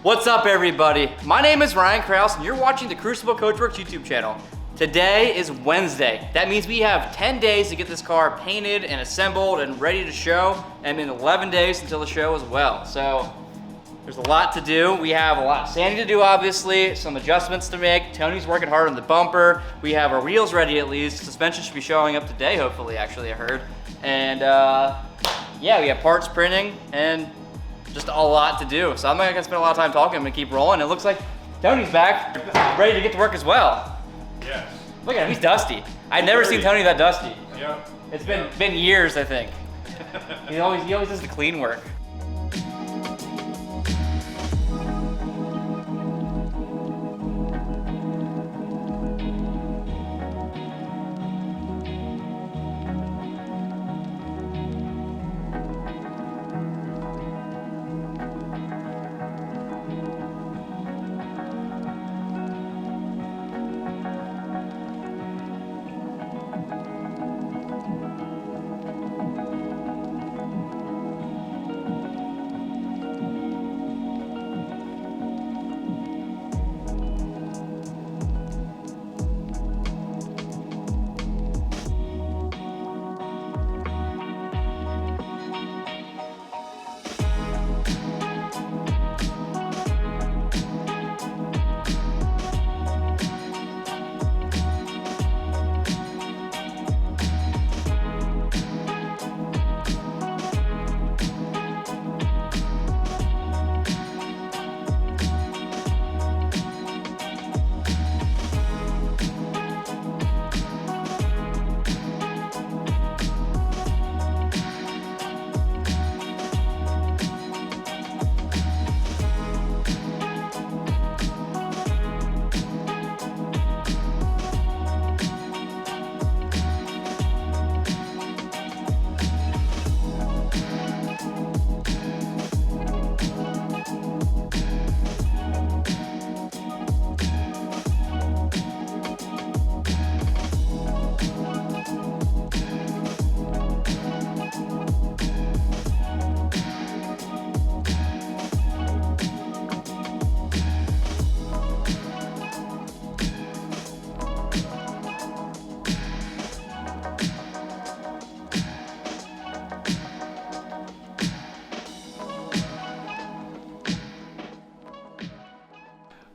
What's up, everybody? My name is Ryan Kraws, and you're watching the Crucible Coachworks YouTube channel. Today is Wednesday. That means we have 10 days to get this car painted and assembled and ready to show, and in 11 days until the show as well. So there's a lot to do. We have a lot of sanding to do, obviously, some adjustments to make. Tony's working hard on the bumper. We have our wheels ready at least. Suspension should be showing up today, hopefully, actually, I heard. And yeah, we have parts printing and just a lot to do. So I'm not gonna spend a lot of time talking. I'm gonna keep rolling. It looks like Tony's back, ready to get to work as well. Yes. Look at him, he's dusty. I've never seen Tony that dusty. Yep. It's been years, I think. he always does the clean work.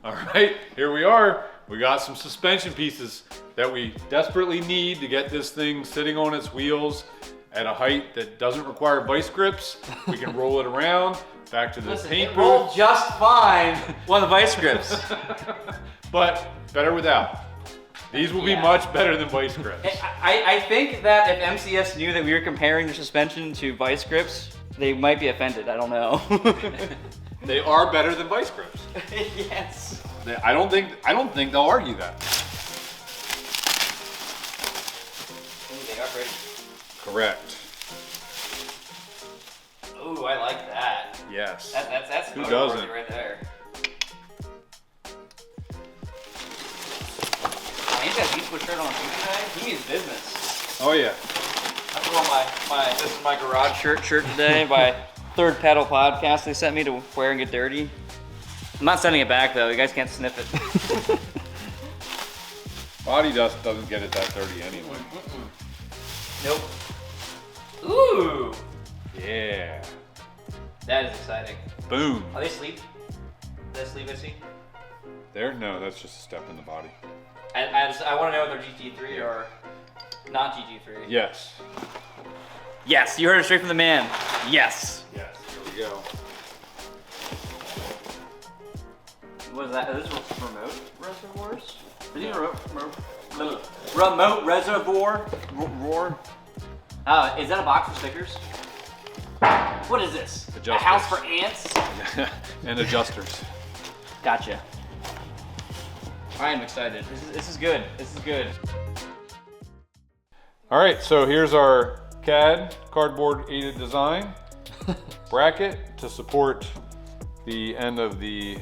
All right, here we are. We got some suspension pieces that we desperately need to get this thing sitting on its wheels at a height that doesn't require vice grips. We can roll it around back to the paint it rolled booth. just fine on the vice grips. But better without. These will be much better than vice grips. I think that if MCS knew that we were comparing the suspension to vice grips, they might be offended. I don't know. They are better than vice grips. Yes. I don't think they'll argue that. Ooh, they got ready. Correct. Ooh, I like that. Yes. That's Who doesn't? right there. He's got a beautiful shirt on too today. He means business. Oh yeah. I put on this is my garage shirt today by Third Pedal Podcast. They sent me to wear and get dirty. I'm not sending it back though. You guys can't sniff it. Body dust doesn't get it that dirty anyway. Nope. Ooh. Yeah. That is exciting. Boom. Are they sleep? Is that sleep I see? There? No, that's just a step in the body. I want to know if they're GT3 or not GT3. Yes. Yes, you heard it straight from the man. Yes. Yes. Here we go. What is that? Are these remote reservoirs? Are these remote reservoir? Roar? Is that a box of stickers? What is this? Adjusters. A house for ants? And adjusters. Gotcha. I am excited. This is good. This is good. All right, so here's our CAD, cardboard aided design, bracket to support the end of the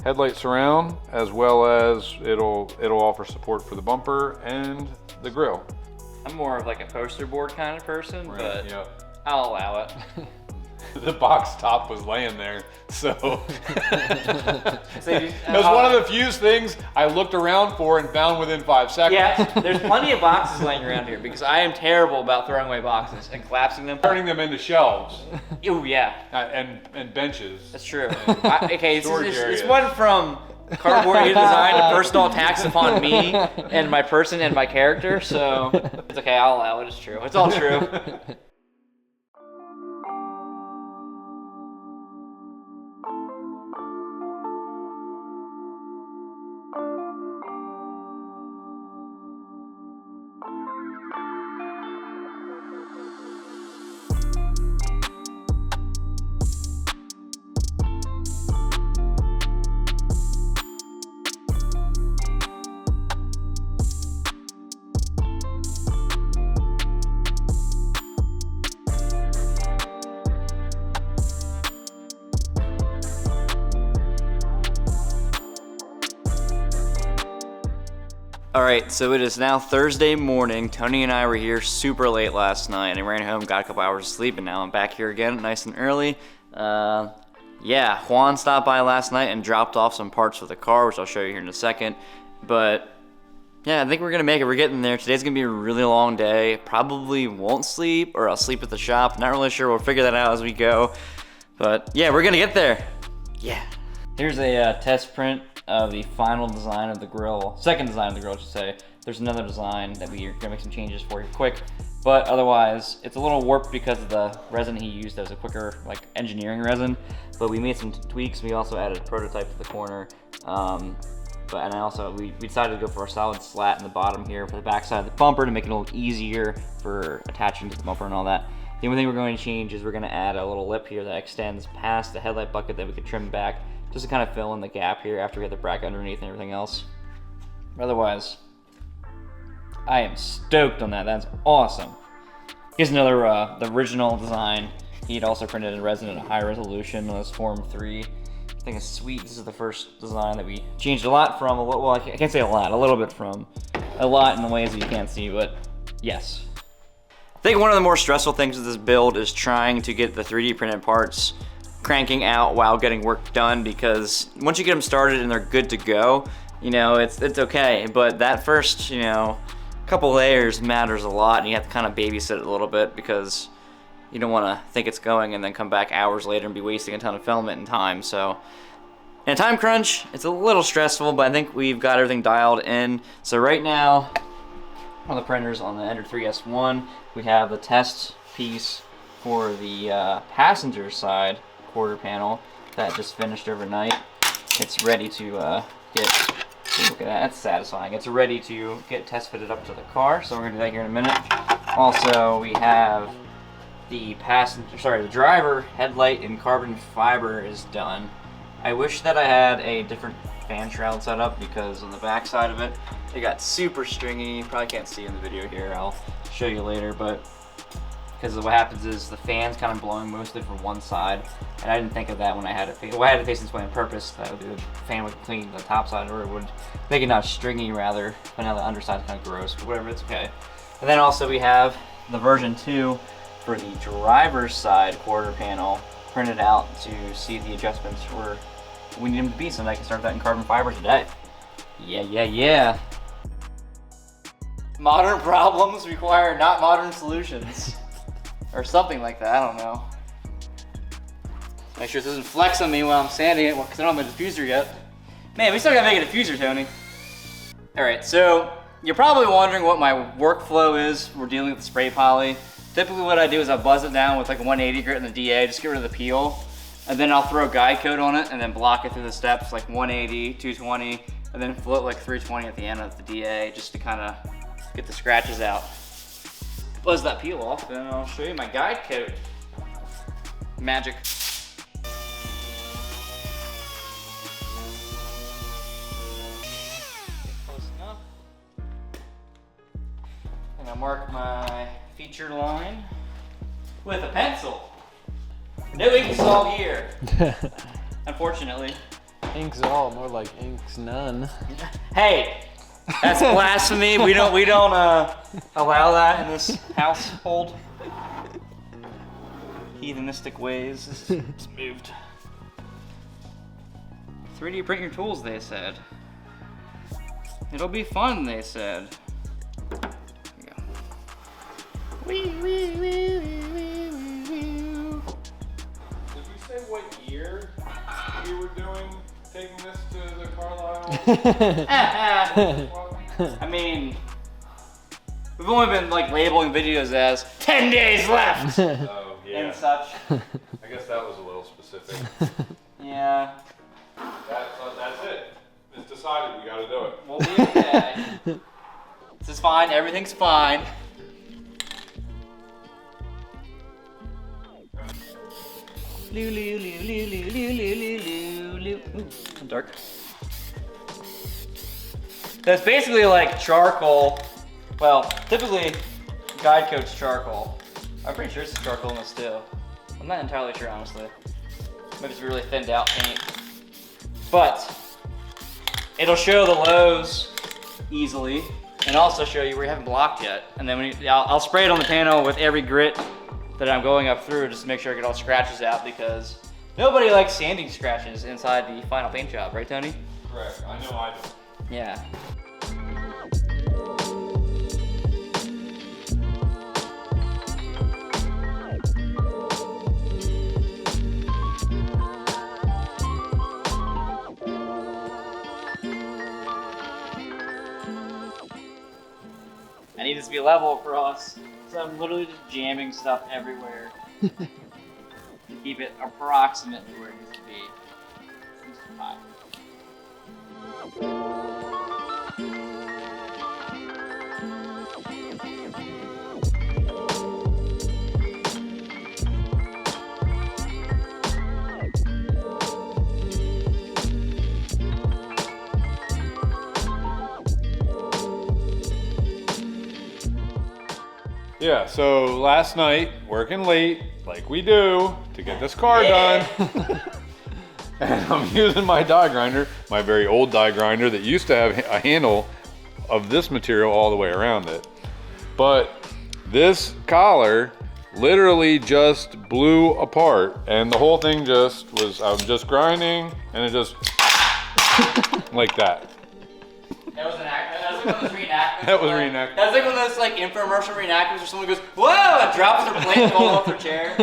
headlight surround, as well as it'll offer support for the bumper and the grille. I'm more of like a poster board kind of person, Right, but yep. I'll allow it. The box top was laying there, so. So It was one of the few things I looked around for and found within 5 seconds. Yeah, there's plenty of boxes laying around here because I am terrible about throwing away boxes and collapsing them. Turning them into shelves Oh yeah, and benches. that's true. Okay, it's areas. one from cardboard design to personal attacks upon me and my person and my character, so it's okay, I'll allow it, it's true. It's all true. All right, so it is now Thursday morning. Tony and I were here super late last night, and I ran home, got a couple hours of sleep, and now I'm back here again, nice and early. Yeah, Juan stopped by last night and dropped off some parts for the car, which I'll show you here in a second. But yeah, I think we're gonna make it. We're getting there. Today's gonna be a really long day. Probably won't sleep, or I'll sleep at the shop. Not really sure. We'll figure that out as we go. But yeah, we're gonna get there. Yeah. Here's a test print of the final design of the grill, second design of the grill, I should say. There's another design that we're gonna make some changes for here quick, but otherwise it's a little warped because of the resin he used. That was a quicker, like, engineering resin, but we made some tweaks. We also added a prototype to the corner, we decided to go for a solid slat in the bottom here for the backside of the bumper to make it a little easier for attaching to the bumper and all that. The only thing we're going to change is we're going to add a little lip here that extends past the headlight bucket that we could trim back, just to kind of fill in the gap here after we have the bracket underneath and everything else. Otherwise, I am stoked on that. That's awesome. Here's another, the original design. He'd also printed in resin at a high resolution on this Form 3. I think it's sweet. This is the first design that we changed a lot from. Well, I can't say a lot, a little bit from. A lot in the ways that you can't see, but yes. I think one of the more stressful things with this build is trying to get the 3D printed parts cranking out while getting work done, because once you get them started and they're good to go, you know, it's okay. But that first, you know, couple layers matters a lot, and you have to kind of babysit it a little bit because you don't want to think it's going and then come back hours later and be wasting a ton of filament and time. So in a time crunch, it's a little stressful, but I think we've got everything dialed in. So right now on the printers on the Ender 3S1, we have the test piece for the passenger side quarter panel that just finished overnight. It's ready to get, look at that, that's satisfying. It's ready to get test fitted up to the car, so we're gonna do that here in a minute. Also, we have the driver headlight in carbon fiber is done. I wish that I had a different fan shroud set up, because on the back side of it, it got super stringy. You probably can't see in the video here, I'll show you later, but because what happens is the fan's kind of blowing mostly from one side, and I didn't think of that when I had it faced. Well, I had it facing this way on purpose. That would the fan would clean the top side, or it would make it not stringy rather, but now the underside's kind of gross, but whatever, it's okay. And then also we have the version 2 for the driver's side quarter panel printed out to see the adjustments where we need them to be, so that I can start that in carbon fiber today. Yeah. Modern problems require not modern solutions. Or something like that, I don't know. Make sure it doesn't flex on me while I'm sanding it, because I don't have my diffuser yet. Man, we still gotta make a diffuser, Tony. Alright, so you're probably wondering what my workflow is for dealing with the spray poly. Typically what I do is I buzz it down with like a 180 grit and the DA, just get rid of the peel. And then I'll throw a guide coat on it and then block it through the steps, like 180, 220, and then float like 320 at the end of the DA, just to kind of get the scratches out. Buzz that peel off, and I'll show you my guide coat. Magic. Close enough. And I'll mark my feature line with a pencil. No ink salt here, unfortunately. Ink's all, more like ink's none. Hey, that's blasphemy. We don't allow that in this household. heathenistic ways. It's moved. 3D print your tools, they said. It'll be fun, they said. Here we go. Wee, wee, wee, wee, wee, wee. Did we say what year we were taking this to the Carlisle? I mean, we've only been like labeling videos as 10 days left Oh, yeah. and such. I guess that was a little specific. Yeah. That's it. It's decided, we gotta do it. We'll be okay. This is fine, everything's fine. Loo, loo, loo, loo, loo, loo, loo, loo, loo. Ooh, dark. So it's basically like charcoal. Well, typically guide coats charcoal. I'm pretty sure it's charcoal in this too. I'm not entirely sure, honestly. Maybe it's really thinned out paint. But it'll show the lows easily and also show you where you haven't blocked yet. And then I'll spray it on the panel with every grit that I'm going up through just to make sure I get all scratches out, because nobody likes sanding scratches inside the final paint job, right, Tony? Correct. I know I don't. Yeah. I need this to be level across, so I'm literally just jamming stuff everywhere to keep it approximately where it needs to be. Seems high. Yeah, so last night, working late, like we do, to get this car done. And I'm using my die grinder, my very old die grinder that used to have a handle of this material all the way around it. But this collar literally just blew apart, and the whole thing just was, I was just grinding, and it just, like that. That was an act. That was like one of those reenactments. That was reenactment. That's like one of those like infomercial reenactments where someone goes, "Whoa!" and drops their plate and falls off their chair.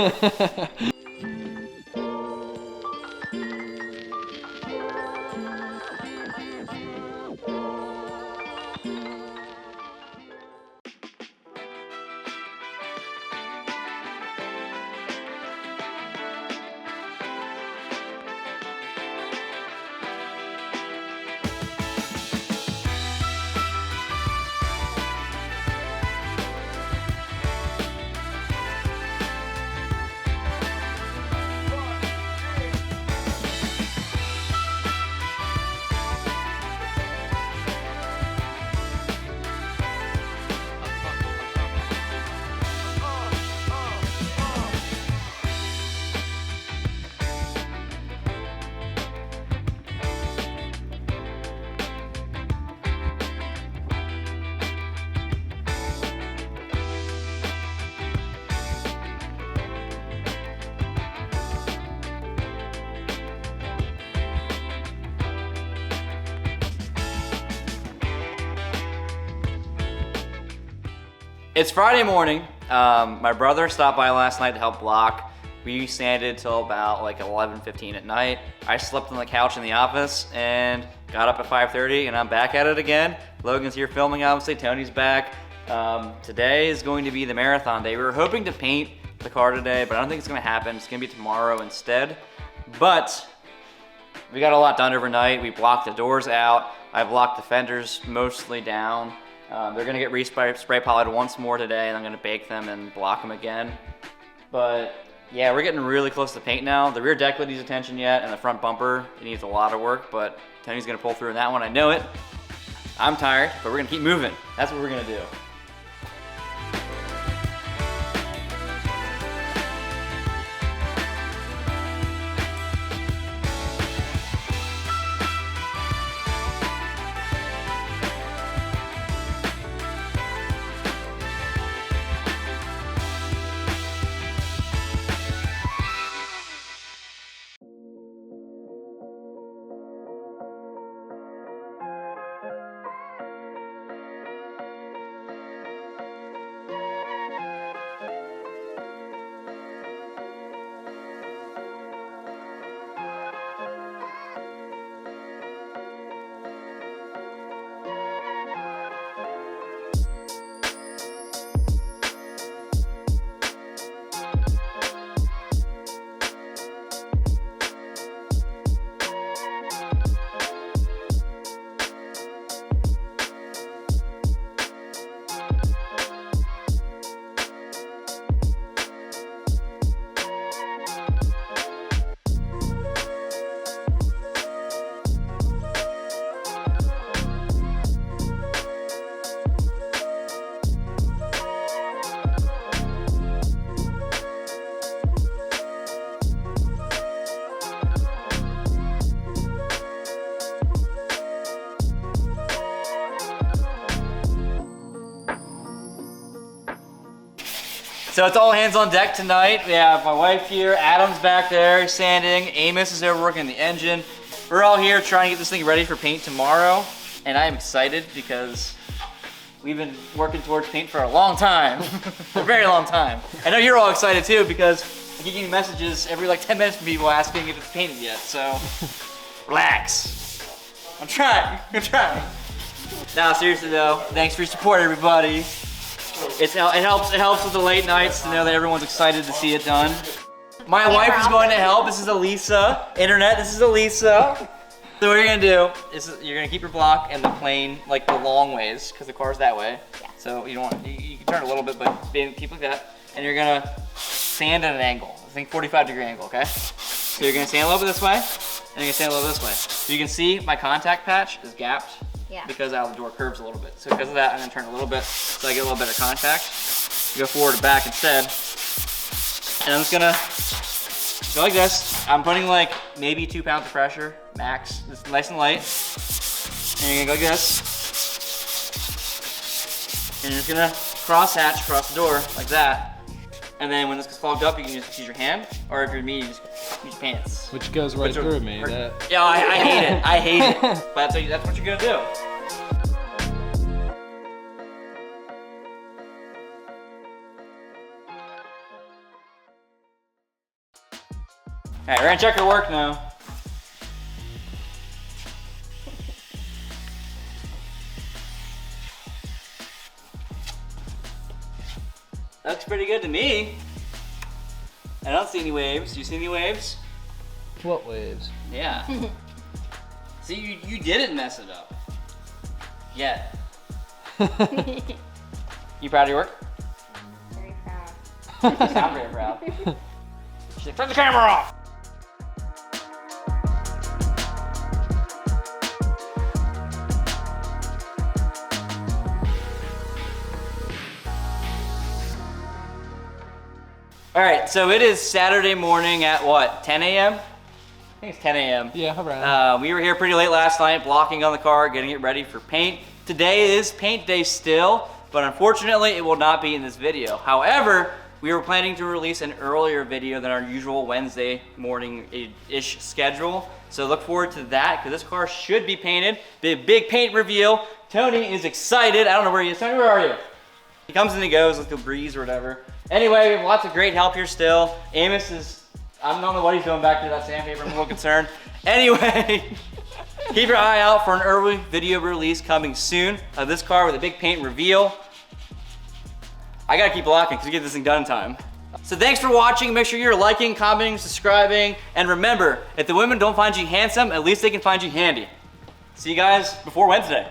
It's Friday morning. My brother stopped by last night to help block. We sanded till about like 11:15 at night. I slept on the couch in the office and got up at 5:30 and I'm back at it again. Logan's here filming, obviously. Tony's back. Today is going to be the marathon day. We were hoping to paint the car today, but I don't think it's gonna happen. It's gonna be tomorrow instead. But we got a lot done overnight. We blocked the doors out. I blocked the fenders mostly down. They're gonna get spray polished once more today, and I'm gonna bake them and block them again. But yeah, we're getting really close to paint now. The rear deck needs attention yet, and the front bumper, it needs a lot of work, but Tony's gonna pull through in that one, I know it. I'm tired, but we're gonna keep moving. That's what we're gonna do. So it's all hands on deck tonight. We have my wife here, Adam's back there sanding, Amos is there working the engine. We're all here trying to get this thing ready for paint tomorrow. And I am excited because we've been working towards paint for a long time, a very long time. I know you're all excited too because I keep getting messages every like 10 minutes from people asking if it's painted yet, so relax. I'm trying. Now seriously though, thanks for your support everybody. It helps with the late nights to know that everyone's excited to see it done. My wife is going to help. This is Elisa. Internet, this is Elisa. So what you're gonna do is you're gonna keep your block in the plane, like the long ways, because the car's that way. Yeah. So you don't want, you can turn a little bit, but keep like that. And you're gonna sand at an angle. I think 45-degree angle, okay? So you're gonna sand a little bit this way, and you're gonna sand a little bit this way. So you can see my contact patch is gapped. Yeah. Because how the door curves a little bit. So because of that, I'm gonna turn a little bit so I get a little better contact. Go forward and back instead. And I'm just gonna go like this. I'm putting like maybe 2 pounds of pressure, max. It's nice and light. And you're gonna go like this. And you're just gonna cross hatch across the door like that. And then when this gets clogged up, you can just use your hand, or if you're me, you just use your pants. Which goes right through me. Yeah, I hate it. I hate it. But that's what you're gonna do. All right, we're gonna check her work now. Looks pretty good to me. I don't see any waves. Do you see any waves? What waves? Yeah. See, you didn't mess it up. Yet. You proud of your work? Very proud. You sound very proud. She's like, turn the camera off! All right, so it is Saturday morning at what, 10 a.m.? I think it's 10 a.m. Yeah, around. We were here pretty late last night, blocking on the car, getting it ready for paint. Today is paint day still, but unfortunately it will not be in this video. However, we were planning to release an earlier video than our usual Wednesday morning-ish schedule. So look forward to that, because this car should be painted. Big paint reveal. Tony is excited. I don't know where he is. Tony, where are you? He comes and he goes like the breeze or whatever. Anyway, we have lots of great help here still. Amos is, I don't know what he's doing back to that sandpaper, I'm a little concerned. Anyway, keep your eye out for an early video release coming soon of this car with a big paint reveal. I gotta keep blocking because we get this thing done in time. So thanks for watching. Make sure you're liking, commenting, subscribing, and remember, if the women don't find you handsome, at least they can find you handy. See you guys before Wednesday.